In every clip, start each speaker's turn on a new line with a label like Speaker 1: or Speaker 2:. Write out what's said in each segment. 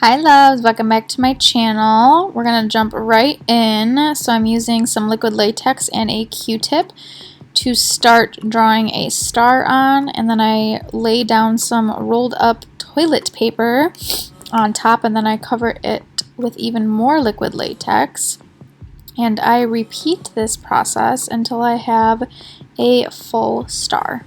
Speaker 1: Hi loves, welcome back to my channel. We're going to jump right in. So I'm using some liquid latex and a Q-tip to start drawing a star on, and then I lay down some rolled up toilet paper on top, and then I cover it with even more liquid latex, and I repeat this process until I have a full star.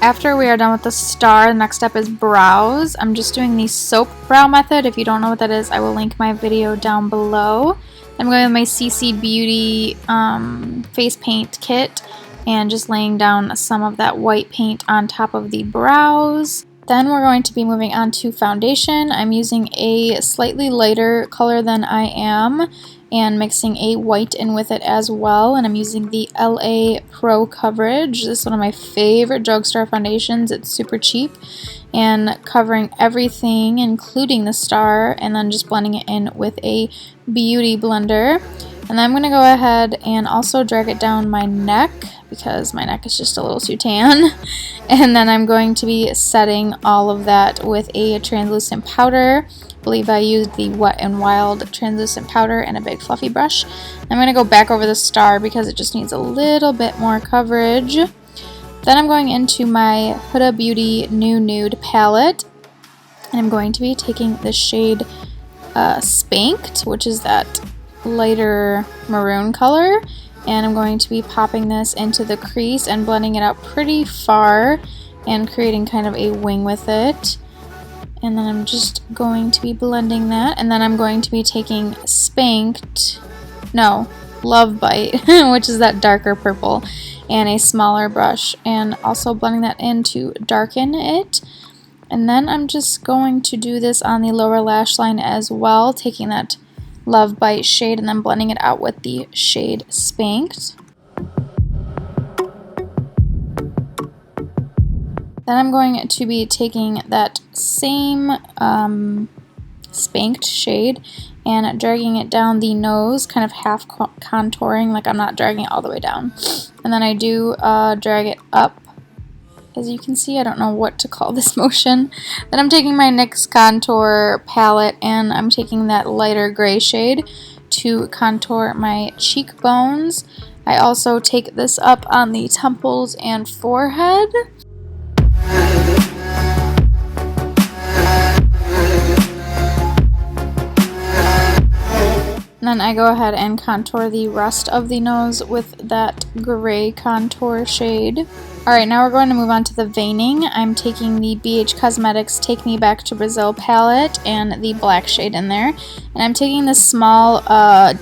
Speaker 1: After we are done with the star, the next step is brows. I'm just doing the soap brow method. If you don't know what that is, I will link my video down below. I'm going with my CC Beauty face paint kit and just laying down some of that white paint on top of the brows. Then we're going to be moving on to foundation. I'm using a slightly lighter color than I am and mixing a white in with it as well, and I'm using the LA Pro Coverage. This is one of my favorite drugstore foundations. It's super cheap, and covering everything including the star, and then just blending it in with a beauty blender. And then I'm going to go ahead and also drag it down my neck because my neck is just a little too tan. And then I'm going to be setting all of that with a translucent powder. I believe I used the Wet n Wild translucent powder and a big fluffy brush. I'm going to go back over the star because it just needs a little bit more coverage. Then I'm going into my Huda Beauty New Nude palette, and I'm going to be taking the shade Spanked, which is that lighter maroon color, and I'm going to be popping this into the crease and blending it out pretty far and creating kind of a wing with it. And then I'm just going to be blending that, and then I'm going to be taking Love Bite, which is that darker purple, and a smaller brush, and also blending that in to darken it. And then I'm just going to do this on the lower lash line as well, taking that Love Bite shade and then blending it out with the shade Spanked. Then I'm going to be taking that same Spanked shade and dragging it down the nose, kind of half contouring, like I'm not dragging it all the way down. And then I do drag it up. As you can see, I don't know what to call this motion. Then I'm taking my NYX contour palette and I'm taking that lighter gray shade to contour my cheekbones. I also take this up on the temples and forehead. And then I go ahead and contour the rest of the nose with that gray contour shade. Alright, now we're going to move on to the veining. I'm taking the BH Cosmetics Take Me Back to Brazil palette and the black shade in there. And I'm taking this small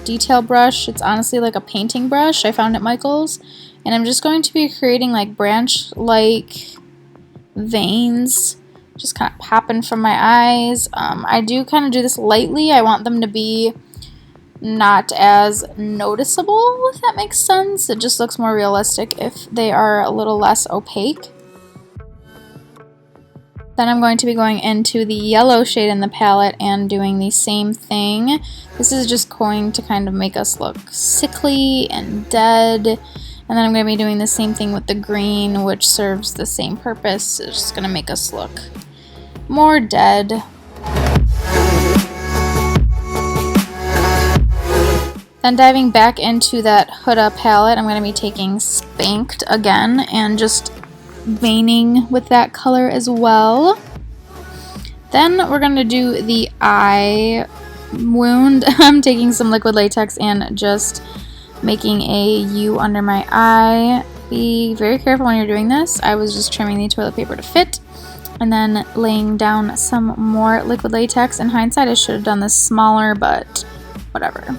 Speaker 1: detail brush. It's honestly like a painting brush I found at Michael's. And I'm just going to be creating like branch-like veins, just kind of popping from my eyes. I do kind of do this lightly. I want them to be not as noticeable, if that makes sense. It just looks more realistic if they are a little less opaque. Then I'm going to be going into the yellow shade in the palette and doing the same thing. This is just going to kind of make us look sickly and dead. And then I'm going to be doing the same thing with the green, which serves the same purpose. It's just going to make us look more dead. Then diving back into that Huda palette, I'm going to be taking Spanked again and just veining with that color as well. Then we're going to do the eye wound. I'm taking some liquid latex and just making a U under my eye. Be very careful when you're doing this. I was just trimming the toilet paper to fit and then laying down some more liquid latex. In hindsight, I should have done this smaller, but whatever.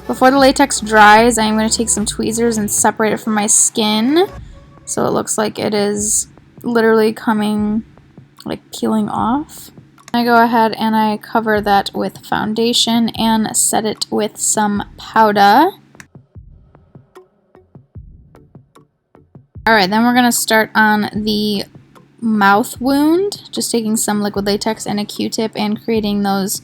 Speaker 1: Before the latex dries, I'm going to take some tweezers and separate it from my skin so it looks like it is literally coming, like peeling off. I go ahead and I cover that with foundation and set it with some powder. Alright, then we're going to start on the mouth wound, just taking some liquid latex and a Q-tip and creating those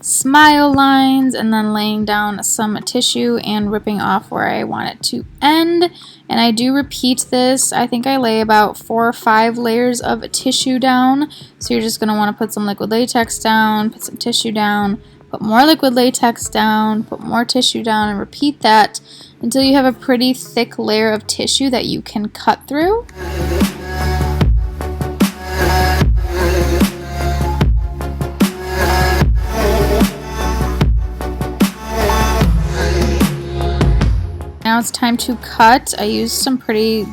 Speaker 1: smile lines, and then laying down some tissue and ripping off where I want it to end. And I do repeat this. I think I lay about 4 or 5 layers of tissue down. So you're just going to want to put some liquid latex down, put some tissue down, put more liquid latex down, put more tissue down, and repeat that until you have a pretty thick layer of tissue that you can cut through. Now it's time to cut. I used some pretty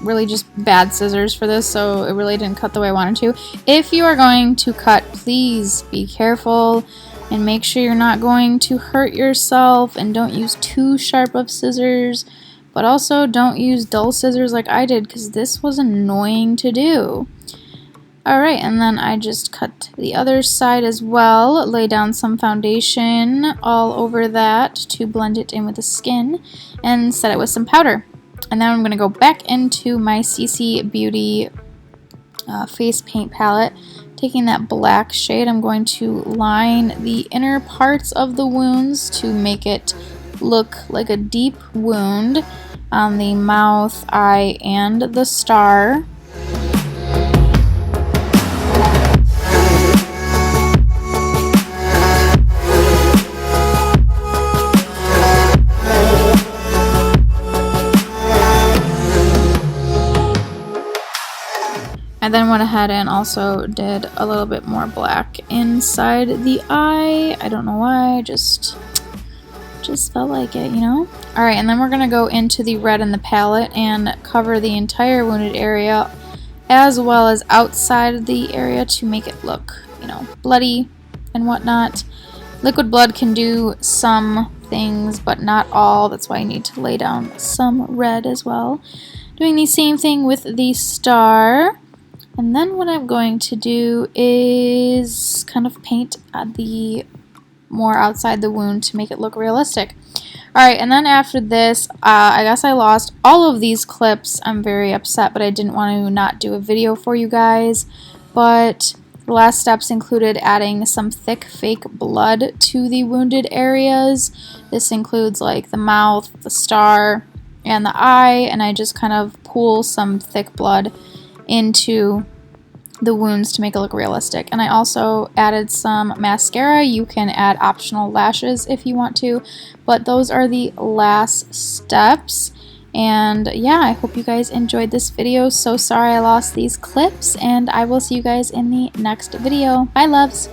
Speaker 1: really just bad scissors for this, so it really didn't cut the way I wanted to. If you are going to cut, please be careful and make sure you're not going to hurt yourself, and don't use too sharp of scissors, but also don't use dull scissors like I did, because this was annoying to do. Alright, and then I just cut the other side as well, lay down some foundation all over that to blend it in with the skin, and set it with some powder. And then I'm going to go back into my CC Beauty face paint palette. Taking that black shade, I'm going to line the inner parts of the wounds to make it look like a deep wound on the mouth, eye, and the star. I then went ahead and also did a little bit more black inside the eye. I don't know why, just felt like it, you know? Alright, and then we're going to go into the red in the palette and cover the entire wounded area as well as outside the area to make it look, you know, bloody and whatnot. Liquid blood can do some things, but not all. That's why I need to lay down some red as well. Doing the same thing with the star. And then what I'm going to do is kind of paint the more outside the wound to make it look realistic. Alright, and then after this, I guess I lost all of these clips. I'm very upset, but I didn't want to not do a video for you guys. But the last steps included adding some thick fake blood to the wounded areas. This includes like the mouth, the star, and the eye, and I just kind of pool some thick blood into the wounds to make it look realistic. And I also added some mascara. You can add optional lashes if you want to, but those are the last steps. And yeah, I hope you guys enjoyed this video. So sorry I lost these clips, and I will see you guys in the next video. Bye, loves!